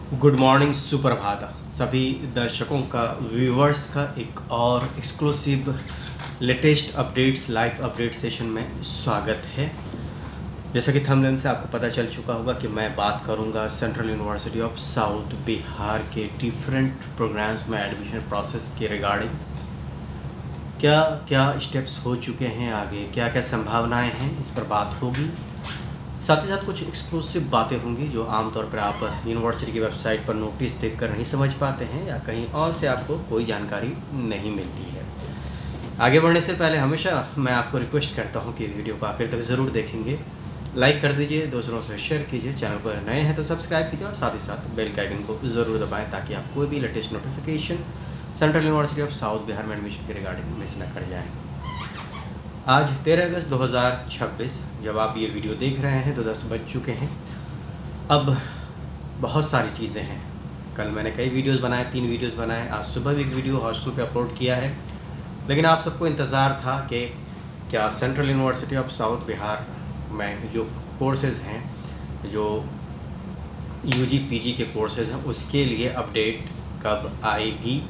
Good morning, सुप्रभात सभी दर्शकों का, व्यूवर्स का एक और exclusive latest updates live update session में स्वागत है। जैसा कि थंबनेल से आपको पता चल चुका होगा कि मैं बात करूंगा central university of south Bihar के डिफरेंट प्रोग्राम्स में एडमिशन प्रोसेस के रिगार्डिंग क्या क्या स्टेप्स हो चुके हैं, आगे क्या क्या संभावनाएं हैं, इस पर बात होगी। साथ ही साथ कुछ एक्सक्लूसिव बातें होंगी जो आमतौर पर आप यूनिवर्सिटी की वेबसाइट पर नोटिस देखकर नहीं समझ पाते हैं या कहीं और से आपको कोई जानकारी नहीं मिलती है। आगे बढ़ने से पहले हमेशा मैं आपको रिक्वेस्ट करता हूं कि वीडियो को आखिर तक ज़रूर देखेंगे, लाइक कर दीजिए, दूसरों से शेयर कीजिए, चैनल पर नए हैं तो सब्सक्राइब कीजिए और साथ ही साथ बेल के आइकन को ज़रूर दबाएँ ताकि आप कोई भी latest notification central university of south Bihar में एडमिशन के रिगार्डिंग मिस न कर जाएँ। आज 13 अगस्त 2026 जब आप ये वीडियो देख रहे हैं तो 10 बज चुके हैं। अब बहुत सारी चीज़ें हैं। कल मैंने कई वीडियोस बनाए, 3 वीडियोस बनाए, आज सुबह भी एक वीडियो हॉस्टल पे अपलोड किया है। लेकिन आप सबको इंतज़ार था कि क्या central university of south Bihar में जो कोर्सेज़ हैं, जो यूजी पीजी के कोर्सेज़ हैं, उसके लिए अपडेट कब आएगी।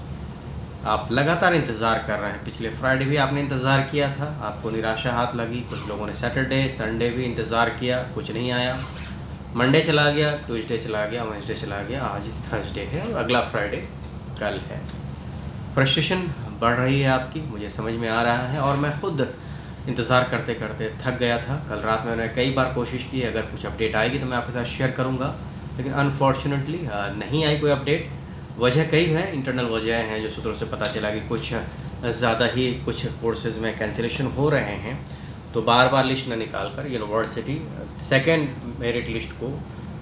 आप लगातार इंतज़ार कर रहे हैं। पिछले फ्राइडे भी आपने इंतज़ार किया था, आपको निराशा हाथ लगी। कुछ लोगों ने सैटरडे संडे भी इंतज़ार किया, कुछ नहीं आया। मंडे चला गया, ट्यूसडे चला गया, वेडनेसडे चला गया, आज थर्सडे है और अगला फ्राइडे कल है। फ्रस्ट्रेशन बढ़ रही है आपकी, मुझे समझ में आ रहा है और मैं खुद इंतज़ार करते करते थक गया था। कल रात में मैंने कई बार कोशिश की, अगर कुछ अपडेट आएगी तो मैं आपके साथ शेयर करूँगा, लेकिन अनफॉर्चुनेटली नहीं आई कोई अपडेट। वजह कई हैं, इंटरनल वजह हैं जो सूत्रों से पता चला कि कुछ ज़्यादा ही कुछ कोर्सेज़ में कैंसिलेशन हो रहे हैं। तो बार बार लिस्ट न निकाल कर यूनिवर्सिटी सेकेंड मेरिट लिस्ट को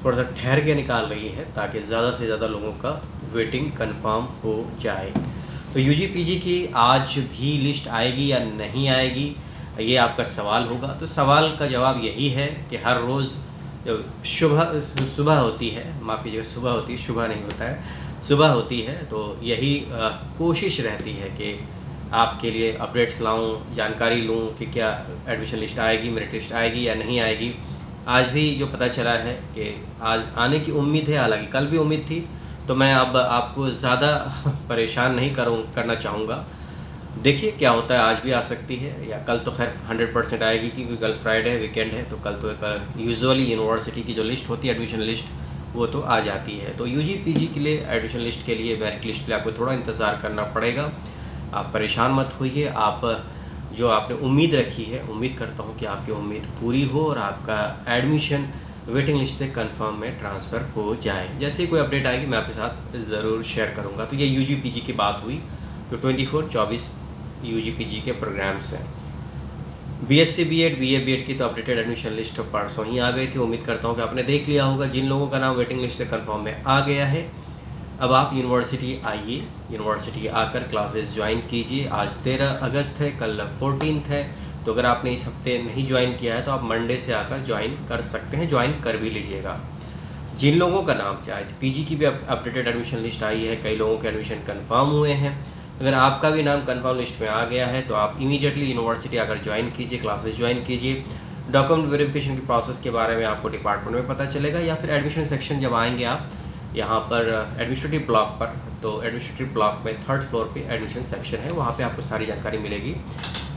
थोड़ा सा ठहर के निकाल रही है ताकि ज़्यादा से ज़्यादा लोगों का वेटिंग कंफर्म हो जाए। तो यूजी पीजी की आज भी लिस्ट आएगी या नहीं आएगी, ये आपका सवाल होगा। तो सवाल का जवाब यही है कि हर रोज़ जब सुबह होती है, माफ़ कीजिएगा सुबह होती है, सुबह नहीं होता है, सुबह होती है, तो यही कोशिश रहती है कि आपके लिए अपडेट्स लाऊं, जानकारी लूं कि क्या एडमिशन लिस्ट आएगी, मेरिट लिस्ट आएगी या नहीं आएगी। आज भी जो पता चला है कि आज आने की उम्मीद है, हालांकि कल भी उम्मीद थी, तो मैं अब आपको ज़्यादा परेशान नहीं करना चाहूँगा। देखिए क्या होता है, आज भी आ सकती है या कल तो खैर 100% आएगी, क्योंकि कल फ्राइडे है, वीकेंड है, तो कल तो यूजुअली यूनिवर्सिटी की जो लिस्ट होती है एडमिशन लिस्ट, वो तो आ जाती है। तो यूजी पीजी के लिए एडमिशन लिस्ट के लिए, मेरिट लिस्ट के लिए आपको थोड़ा इंतज़ार करना पड़ेगा। आप परेशान मत होइए। आप जो आपने उम्मीद रखी है, उम्मीद करता हूँ कि आपकी उम्मीद पूरी हो और आपका एडमिशन वेटिंग लिस्ट से कंफर्म में ट्रांसफ़र हो जाए। जैसे ही कोई अपडेट आएगी मैं आपके साथ ज़रूर शेयर करूँगा। तो ये यूजी पीजी की बात हुई जो 24-24 यूजी पीजी के प्रोग्राम्स हैं। बीएससी बीएड, बीए बीएड की तो अपडेटेड एडमिशन लिस्ट परसों ही आ गई थी। उम्मीद करता हूँ कि आपने देख लिया होगा। जिन लोगों का नाम वेटिंग लिस्ट से कंफर्म में आ गया है, अब आप यूनिवर्सिटी आइए, यूनिवर्सिटी आकर क्लासेस ज्वाइन कीजिए। आज 13 अगस्त है, कल 14 है, तो अगर आपने इस हफ्ते नहीं ज्वाइन किया है तो आप मंडे से आकर ज्वाइन कर सकते हैं, ज्वाइन कर भी लीजिएगा। जिन लोगों का नाम, चाहे पीजी की भी अपडेटेड एडमिशन लिस्ट आई है, कई लोगों के एडमिशन कन्फर्म हुए हैं, अगर आपका भी नाम कंफर्म लिस्ट में आ गया है तो आप इमीडिएटली यूनिवर्सिटी आकर ज्वाइन कीजिए, क्लासेस ज्वाइन कीजिए। डॉक्यूमेंट वेरिफिकेशन की प्रोसेस के बारे में आपको डिपार्टमेंट में पता चलेगा, या फिर एडमिशन सेक्शन जब आएंगे आप यहाँ पर एडमिनिस्ट्रेटिव ब्लॉक पर, तो एडमिनिस्ट्रेटिव ब्लॉक में 3rd फ्लोर पे एडमिशन सेक्शन है, वहाँ पे आपको सारी जानकारी मिलेगी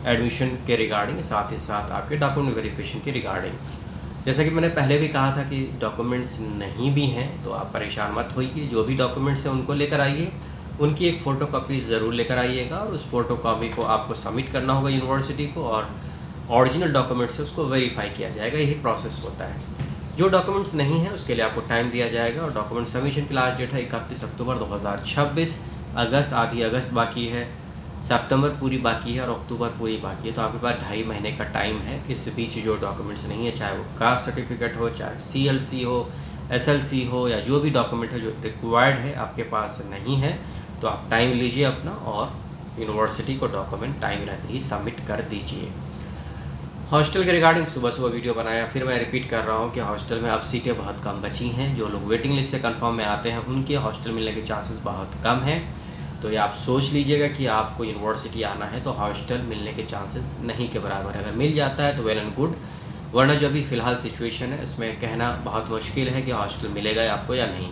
एडमिशन के रिगार्डिंग, साथ ही साथ आपके डॉक्यूमेंट वेरिफिकेशन के रिगार्डिंग। जैसा कि मैंने पहले भी कहा था कि डॉक्यूमेंट्स नहीं भी हैं तो आप परेशान मत होइए। जो भी डॉक्यूमेंट्स हैं उनको लेकर आइए, उनकी एक फ़ोटो कॉपी ज़रूर लेकर आइएगा और उस फोटो कॉपी को आपको सबमिट करना होगा यूनिवर्सिटी को, और ओरिजिनल डॉक्यूमेंट से उसको वेरीफाई किया जाएगा। यही प्रोसेस होता है। जो डॉक्यूमेंट्स नहीं हैं उसके लिए आपको टाइम दिया जाएगा और डॉक्यूमेंट सबमिशन की लास्ट डेट है 31 अक्टूबर 2026। अगस्त, आधी अगस्त बाकी है, सितंबर पूरी बाकी है और अक्टूबर पूरी बाकी है, तो आपके पास 2.5 महीने का टाइम है। इस बीच जो डॉक्यूमेंट्स नहीं है, चाहे वो कास्ट सर्टिफिकेट हो, चाहे CLC हो, SLC हो, या जो भी डॉक्यूमेंट है जो रिक्वायर्ड है आपके पास नहीं है, तो आप टाइम लीजिए अपना और यूनिवर्सिटी को डॉक्यूमेंट टाइम रहते ही सबमिट कर दीजिए। हॉस्टल के रिगार्डिंग सुबह सुबह वीडियो बनाया, फिर मैं रिपीट कर रहा हूँ कि हॉस्टल में अब सीटें बहुत कम बची हैं। जो लोग वेटिंग लिस्ट से कंफर्म में आते हैं उनके हॉस्टल मिलने के चांसेस बहुत कम हैं। तो ये आप सोच लीजिएगा कि आपको यूनिवर्सिटी आना है तो हॉस्टल मिलने के चांसेस नहीं के बराबर है। अगर मिल जाता है तो वेल एंड गुड, वरना जो अभी फ़िलहाल सिचुएशन है इसमें कहना बहुत मुश्किल है कि हॉस्टल मिलेगा आपको या नहीं।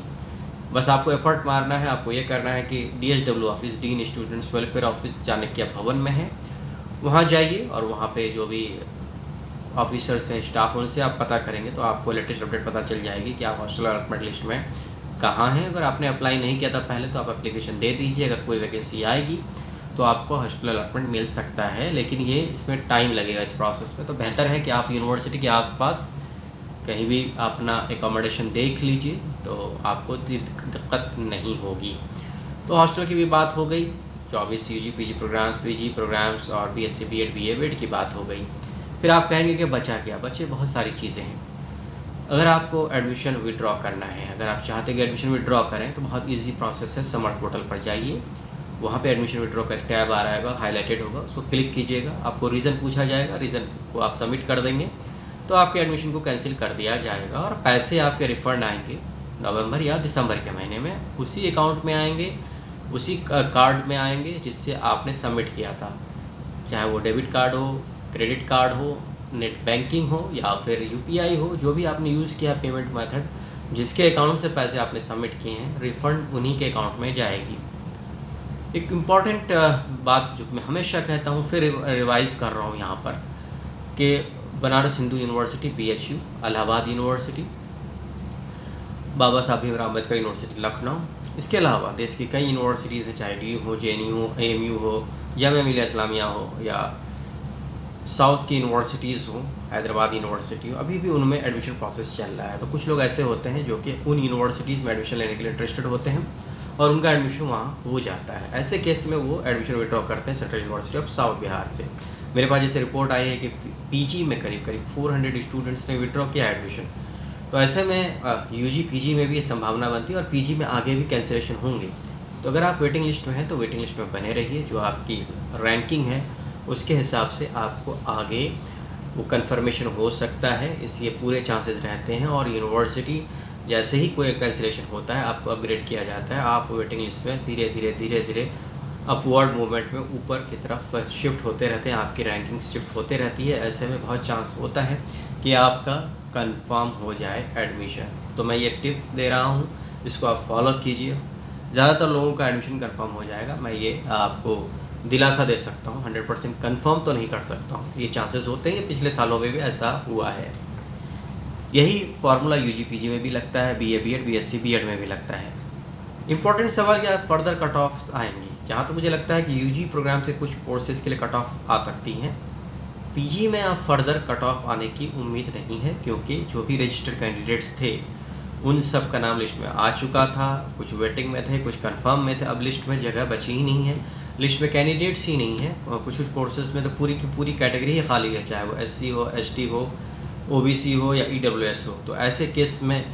बस आपको एफर्ट मारना है, आपको ये करना है कि DSW office, dean students welfare office Chanakya भवन में है, वहाँ जाइए और वहाँ पे जो भी ऑफिसर्स हैं, स्टाफ, उनसे आप पता करेंगे तो आपको लेटेस्ट अपडेट पता चल जाएगी कि आप हॉस्टल अलॉटमेंट लिस्ट में कहाँ हैं। अगर आपने अप्लाई नहीं किया था पहले तो आप एप्लीकेशन दे दीजिए, अगर कोई वैकेंसी आएगी तो आपको हॉस्टल अलॉटमेंट मिल सकता है, लेकिन ये इसमें टाइम लगेगा इस प्रोसेस में। तो बेहतर है कि आप यूनिवर्सिटी के आसपास कहीं भी अपना एकोमोडेशन देख लीजिए, तो आपको दिक्कत नहीं होगी। तो हॉस्टल की भी बात हो गई, 24 UG PG programmes, PG programmes और BSc BEd BA BEd की बात हो गई। फिर आप कहेंगे कि बचा क्या? बचे बहुत सारी चीज़ें हैं। अगर आपको एडमिशन विड्रॉ करना है, अगर आप चाहते हैं कि एडमिशन विड्रॉ करें, तो बहुत इजी प्रोसेस है। समर्थ पोर्टल पर जाइए, वहाँ पे एडमिशन विड्रॉ का एक टैब आ रहा है, हाईलाइटेड होगा, उसको क्लिक कीजिएगा। आपको रीज़न पूछा जाएगा, रीज़न को आप सबमिट कर देंगे तो आपके एडमिशन को कैंसिल कर दिया जाएगा और पैसे आपके रिफ़ंड आएंगे नवंबर या दिसंबर के महीने में। उसी अकाउंट में आएंगे, उसी कार्ड में आएंगे जिससे आपने सबमिट किया था, चाहे वो डेबिट कार्ड हो, क्रेडिट कार्ड हो, नेट बैंकिंग हो या फिर UPI हो, जो भी आपने यूज़ किया पेमेंट मेथड, जिसके अकाउंट से पैसे आपने सबमिट किए हैं, रिफ़ंड उन्हीं के अकाउंट में जाएगी। एक इम्पॉर्टेंट बात जो मैं हमेशा कहता हूँ, फिर रिवाइज़ कर रहा हूँ यहाँ पर, कि Banaras Hindu university BHU, Allahabad university, Baba Saheb Bhimrao Ambedkar university Lucknow, इसके अलावा देश की कई यूनिवर्सिटीज़ हैं, चाहे DU हो, JNU हो, AMU हो, जामिया मिलिया इस्लामिया हो या साउथ की यूनिवर्सिटीज़ हो, हैदराबाद यूनिवर्सिटी हो, अभी भी उनमें एडमिशन प्रोसेस चल रहा है। तो कुछ लोग ऐसे होते हैं जो कि उन यूनिवर्सिटीज़ में एडमिशन लेने के लिए इंटरेस्टेड होते हैं और उनका एडमिशन वहाँ हो जाता है। ऐसे केस में वो एडमिशन विड्रॉ करते हैं central university of south Bihar से। मेरे पास जैसे रिपोर्ट आई है कि PG में करीब 400 स्टूडेंट्स ने विड्रॉ किया एडमिशन। तो ऐसे में UG PG में भी ये संभावना बनती है और PG में आगे भी कैंसिलेशन होंगे। तो अगर आप वेटिंग लिस्ट में हैं तो वेटिंग लिस्ट में बने रहिए, जो आपकी रैंकिंग है उसके हिसाब से आपको आगे वो कन्फर्मेशन हो सकता है, इसलिए पूरे चांसेस रहते हैं। और यूनिवर्सिटी जैसे ही कोई कैंसिलेशन होता है, आपको अपग्रेड किया जाता है, आप वेटिंग लिस्ट में धीरे धीरे अपवर्ड मूवमेंट में ऊपर की तरफ शिफ्ट होते रहते हैं, आपकी रैंकिंग शिफ्ट होते रहती है। ऐसे में बहुत चांस होता है कि आपका कंफर्म हो जाए एडमिशन। तो मैं ये टिप दे रहा हूँ, इसको आप फॉलो कीजिए, ज़्यादातर लोगों का एडमिशन कंफर्म हो जाएगा। मैं ये आपको दिलासा दे सकता हूँ, 100% कंफर्म तो नहीं कर सकता हूँ, ये चांसेस होते हैं, पिछले सालों में भी ऐसा हुआ है। यही फार्मूला UG PG में भी लगता है, BA BEd BSc BEd में भी लगता है। इंपॉर्टेंट सवाल क्या है, फर्दर कट ऑफ आएंगी। जहाँ तो मुझे लगता है कि UG प्रोग्राम से कुछ कोर्सेज़ के लिए कट ऑफ आ सकती हैं, PG में अब फर्दर कट ऑफ आने की उम्मीद नहीं है, क्योंकि जो भी रजिस्टर्ड कैंडिडेट्स थे उन सब का नाम लिस्ट में आ चुका था। कुछ वेटिंग में थे, कुछ कंफर्म में थे, अब लिस्ट में जगह बची ही नहीं है, लिस्ट में कैंडिडेट्स ही नहीं है। कुछ कोर्सेज़ में तो पूरी की पूरी कैटेगरी ही खाली है, चाहे वो SC हो, ST हो, OBC हो या EWS हो। तो ऐसे केस में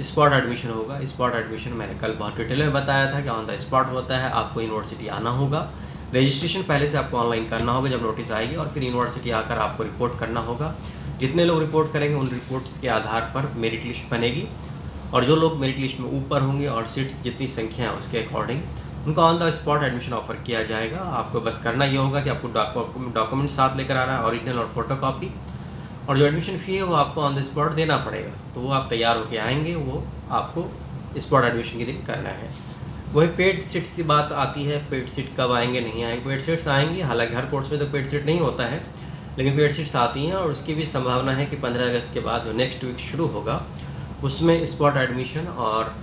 स्पॉट एडमिशन होगा। स्पॉट एडमिशन मैंने कल बहुत डिटेल में बताया था कि ऑन द स्पॉट होता है, आपको यूनिवर्सिटी आना होगा, रजिस्ट्रेशन पहले से आपको ऑनलाइन करना होगा जब नोटिस आएगी, और फिर यूनिवर्सिटी आकर आपको रिपोर्ट करना होगा। जितने लोग रिपोर्ट करेंगे उन रिपोर्ट्स के आधार पर मेरिट लिस्ट बनेगी, और जो लोग मेरिट लिस्ट में ऊपर होंगे और सीट्स जितनी संख्या है उसके अकॉर्डिंग उनको on the spot admission offer किया जाएगा। आपको बस करना ये होगा कि आपको डॉक्यूमेंट साथ लेकर आना है, ओरिजिनल और फोटोकॉपी, और जो एडमिशन फ़ी है वो आपको ऑन द स्पॉट देना पड़ेगा। तो वो आप तैयार होकर आएंगे, वो आपको स्पॉट एडमिशन के दिन करना है। वही पेड सीट्स की बात आती है, पेड सीट कब आएंगे, नहीं आएंगे। पेड सीट्स आएंगी, हालांकि हर कोर्स में तो पेड सीट नहीं होता है, लेकिन पेड सीट्स आती हैं, और उसकी भी संभावना है कि 15 अगस्त के बाद जो नेक्स्ट वीक शुरू होगा उसमें स्पॉट एडमिशन और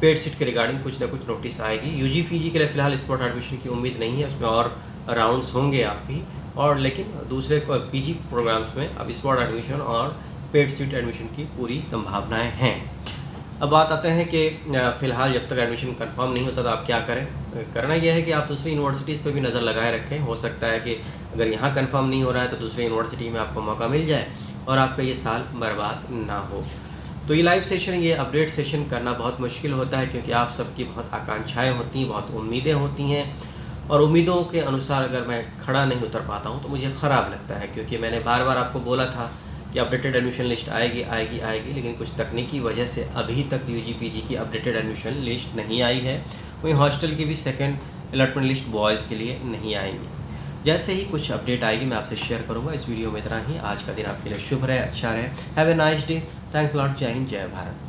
पेड सीट के रिगार्डिंग कुछ ना कुछ नोटिस आएगी। UG PG के लिए फ़िलहाल स्पॉट एडमिशन की उम्मीद नहीं है, उसमें और राउंड्स होंगे आप भी, और लेकिन दूसरे PG प्रोग्राम्स में अब स्पॉट एडमिशन और पेड सीट एडमिशन की पूरी संभावनाएं हैं। अब बात आते हैं कि फ़िलहाल जब तक एडमिशन कंफर्म नहीं होता तो आप क्या करें। करना यह है कि आप दूसरी यूनिवर्सिटीज़ पे भी नज़र लगाए रखें। हो सकता है कि अगर यहाँ कंफर्म नहीं हो रहा है तो दूसरी यूनिवर्सिटी में आपको मौका मिल जाए और आपका ये साल बर्बाद ना हो। तो ये लाइव सेशन, ये अपडेट सेशन करना बहुत मुश्किल होता है, क्योंकि आप सबकी बहुत आकांक्षाएँ होती हैं, बहुत उम्मीदें होती हैं, और उम्मीदों के अनुसार अगर मैं खड़ा नहीं उतर पाता हूँ तो मुझे ख़राब लगता है, क्योंकि मैंने बार बार आपको बोला था कि अपडेटेड एडमिशन लिस्ट आएगी, लेकिन कुछ तकनीकी वजह से अभी तक UG PG की अपडेटेड एडमिशन लिस्ट नहीं आई है। वहीं हॉस्टल की भी सेकंड अलॉटमेंट लिस्ट बॉयज़ के लिए नहीं आएंगी। जैसे ही कुछ अपडेट आएगी मैं आपसे शेयर करूँगा। इस वीडियो में इतना ही। आज का दिन आपके लिए शुभ रहे, अच्छा रहे। Have a nice day. Thanks lot. जय हिंद, जय भारत।